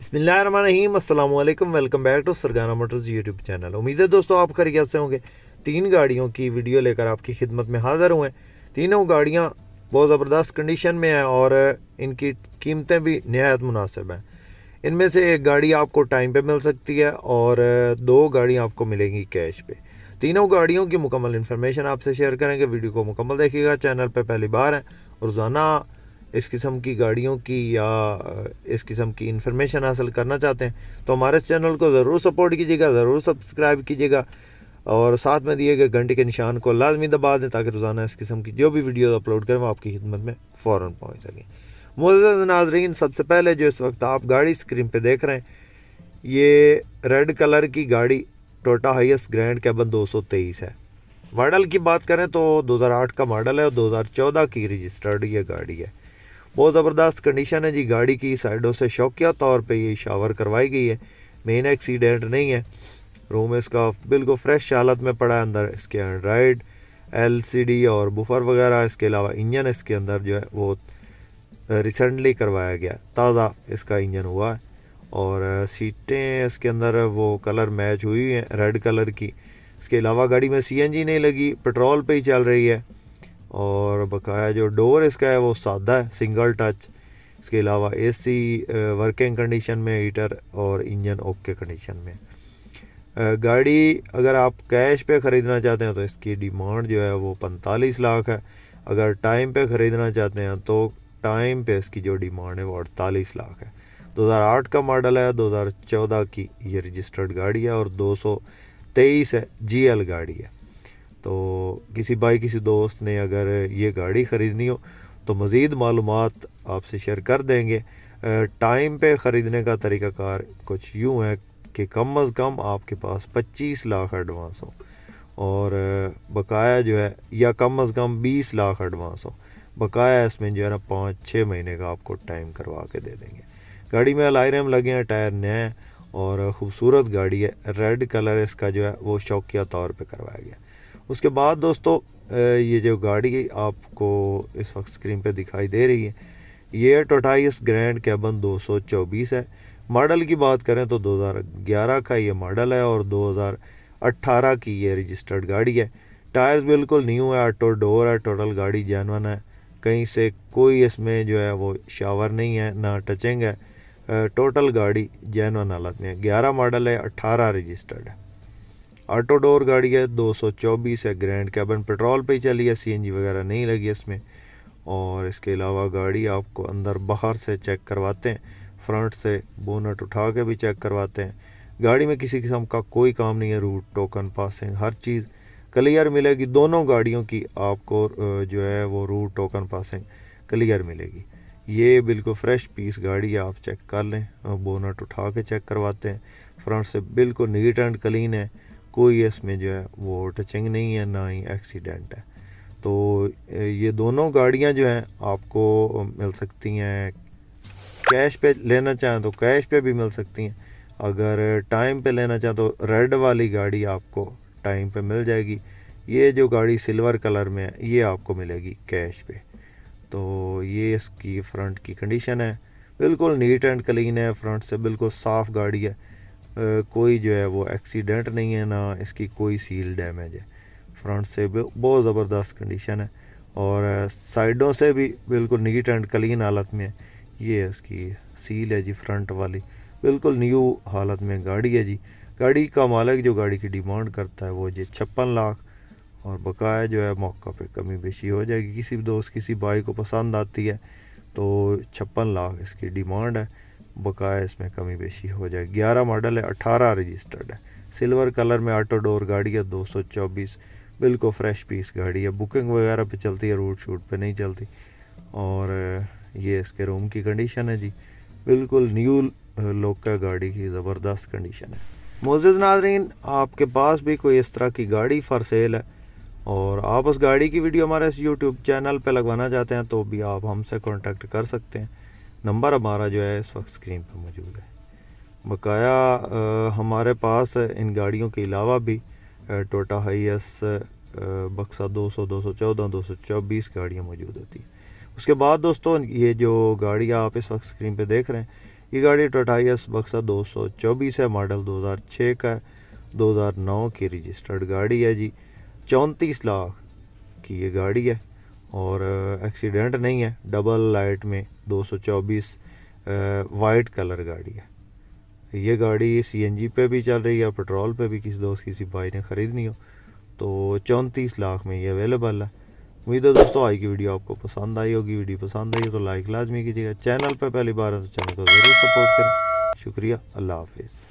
बिस्मिल्लाहिर्रहमानिर्रहीम, अस्सलाम वालेकुम। Welcome back to Sargana motors YouTube channel. उम्मीद है दोस्तों आप खैरियत से होंगे। 3 गाड़ियों की वीडियो लेकर आपकी खिदमत में हाज़िर हुए। तीनों गाड़ियां बहुत ज़बरदस्त कंडीशन में हैं और इनकी कीमतें भी नहायत मुनासिब हैं। इनमें से एक गाड़ी आपको टाइम पे मिल सकती है और 2 गाड़ियाँ आपको मिलेंगी कैश पे। तीनों गाड़ियों की मुकम्मल इन्फॉर्मेशन आपसे शेयर करेंगे। वीडियो को मुकम्मल देखिएगा। चैनल पे पहली बार है, रोज़ाना इस किस्म की गाड़ियों की या इस किस्म की इन्फॉर्मेशन हासिल करना चाहते हैं तो हमारे चैनल को ज़रूर सपोर्ट कीजिएगा, ज़रूर सब्सक्राइब कीजिएगा और साथ में दिए गए घंटे के निशान को लाजमी दबा दें ताकि रोज़ाना इस किस्म की जो भी वीडियो अपलोड करें वो आपकी खिदमत में फ़ौरन पहुँच सकें। मोअज़्ज़ज़ नाज़रीन, सबसे पहले जो इस वक्त आप गाड़ी स्क्रीन पे देख रहे हैं ये रेड कलर की गाड़ी टोयोटा हाईएस ग्रैंड कैबन 223 है। मॉडल की बात करें तो 2008 का मॉडल है और 2014 की रजिस्टर्ड ये गाड़ी है। बहुत ज़बरदस्त कंडीशन है जी। गाड़ी की साइडों से शौकिया तौर पे ये शावर करवाई गई है। मेन एक्सीडेंट नहीं है। रूम इसका बिल्कुल फ्रेश हालत में पड़ा है। अंदर इसके एंड्रॉयड एलसीडी और बुफर वगैरह, इसके अलावा इंजन इसके अंदर जो है वो रिसेंटली करवाया गया, ताज़ा इसका इंजन हुआ है और सीटें इसके अंदर वो कलर मैच हुई हैं रेड कलर की। इसके अलावा गाड़ी में सीएनजी नहीं लगी, पेट्रोल पे ही चल रही है और बकाया जो डोर इसका है वो सादा है, सिंगल टच। इसके अलावा एसी वर्किंग कंडीशन में, हीटर और इंजन ओके कंडीशन में। गाड़ी अगर आप कैश पे ख़रीदना चाहते हैं तो इसकी डिमांड जो है वो 45 लाख है। अगर टाइम पे ख़रीदना चाहते हैं तो टाइम पे इसकी जो डिमांड है वो 48 लाख है। 2008 का मॉडल है, 2014 की ये रजिस्टर्ड गाड़ी है और 223 है, जीएल गाड़ी है। तो किसी भाई किसी दोस्त ने अगर ये गाड़ी ख़रीदनी हो तो मज़ीद मालूमात आपसे शेयर कर देंगे। टाइम पे ख़रीदने का तरीक़ाकार कुछ यूँ है कि कम अज़ कम आपके पास 25 लाख एडवांस हो और बकाया जो है, या कम अज़ कम 20 लाख एडवांस हो, बकाया इसमें जो है ना 5-6 महीने का आपको टाइम करवा के दे देंगे। गाड़ी में अलायरम लगे हैं, टायर नए हैं और ख़ूबसूरत गाड़ी है। रेड कलर इसका जो है वो शौकिया तौर पे करवाया गया। उसके बाद दोस्तों ये जो गाड़ी आपको इस वक्त स्क्रीन पे दिखाई दे रही है ये टोयोटा हाईएस ग्रैंड कैबन 224 है। मॉडल की बात करें तो 2011 का ये मॉडल है और 2018 की ये रजिस्टर्ड गाड़ी है। टायर्स बिल्कुल न्यू है, ऑटो डोर है, टोटल गाड़ी जेन्युइन है, कहीं से कोई इसमें जो है वो शावर नहीं है, ना टचिंग है। टोटल गाड़ी जेन्युइन हालत में है। 11 मॉडल है, 18 रजिस्टर्ड है। ऑटो डोर गाड़ी है, 224 है, ग्रैंड कैबन पेट्रोल पे ही चली है, सीएनजी वगैरह नहीं लगी इसमें। और इसके अलावा गाड़ी आपको अंदर बाहर से चेक करवाते हैं, फ्रंट से बोनट उठा के भी चेक करवाते हैं। गाड़ी में किसी किस्म का कोई काम नहीं है, रूट टोकन पासिंग हर चीज़ क्लियर मिलेगी। दोनों गाड़ियों की आपको जो है वो रूट टोकन पासिंग क्लियर मिलेगी। ये बिल्कुल फ्रेश पीस गाड़ी है, आप चेक कर लें। बोनट उठा के चेक करवाते हैं, फ्रंट से बिल्कुल नीट एंड क्लीन है, कोई इसमें जो है वो टचिंग नहीं है, ना ही एक्सीडेंट है। तो ये दोनों गाड़ियां जो हैं आपको मिल सकती हैं। कैश पे लेना चाहें तो कैश पे भी मिल सकती हैं। अगर टाइम पे लेना चाहें तो रेड वाली गाड़ी आपको टाइम पे मिल जाएगी। ये जो गाड़ी सिल्वर कलर में है ये आपको मिलेगी कैश पे। तो ये इसकी फ्रंट की कंडीशन है, बिल्कुल नीट एंड क्लीन है, फ्रंट से बिल्कुल साफ़ गाड़ी है। कोई जो है वो एक्सीडेंट नहीं है, ना इसकी कोई सील डैमेज है। फ्रंट से बहुत ज़बरदस्त कंडीशन है और साइडों से भी बिल्कुल नीट एंड क्लीन हालत में है। ये इसकी सील है जी, फ्रंट वाली बिल्कुल न्यू हालत में गाड़ी है जी। गाड़ी का मालिक जो गाड़ी की डिमांड करता है वो जी 56 लाख और बकाया जो है मौका पे कमी बेशी हो जाएगी। किसी भी दोस्त किसी भाई को पसंद आती है तो 56 लाख इसकी डिमांड है, बकाया इसमें कमी बेशी हो जाएगी। 11 मॉडल है, 18 रजिस्टर्ड है, सिल्वर कलर में ऑटो डोर गाड़ी है, 224 बिल्कुल फ्रेश पीस गाड़ी है। बुकिंग वगैरह पे चलती है, रूट शूट पे नहीं चलती। और ये इसके रूम की कंडीशन है जी, बिल्कुल न्यू लुक का गाड़ी की ज़बरदस्त कंडीशन है। मोअज़्ज़ज़ नाज़रीन, आपके पास भी कोई इस तरह की गाड़ी फॉर सेल है और आप उस गाड़ी की वीडियो हमारे इस यूट्यूब चैनल पे लगवाना चाहते हैं तो भी आप हमसे कांटेक्ट कर सकते हैं। नंबर हमारा जो है इस वक्त स्क्रीन पर मौजूद है। बकाया हमारे पास इन गाड़ियों के अलावा भी टोयोटा हाईएस बक्सा 200, 214, 224 गाड़ियाँ मौजूद होती हैं। उसके बाद दोस्तों ये जो गाड़ियाँ आप इस वक्त स्क्रीन पे देख रहे हैं ये गाड़ी टाटा एस बक्सा 224 है, मॉडल 2006 का है, 2009 की रजिस्टर्ड गाड़ी है जी। 34 लाख की ये गाड़ी है और एक्सीडेंट नहीं है, डबल लाइट में 224 वाइट कलर गाड़ी है। ये गाड़ी सीएनजी पे भी चल रही है, पेट्रोल पे भी किसी दोस्त किसी भाई ने ख़रीदनी हो तो 34 लाख में ये अवेलेबल है। उम्मीद है दोस्तों आज की वीडियो आपको पसंद आई होगी। वीडियो पसंद आई हो तो लाइक लाजमी कीजिएगा, चैनल पर पहली बार है तो चैनल को ज़रूर सपोर्ट करें। शुक्रिया, अल्लाह हाफिज़।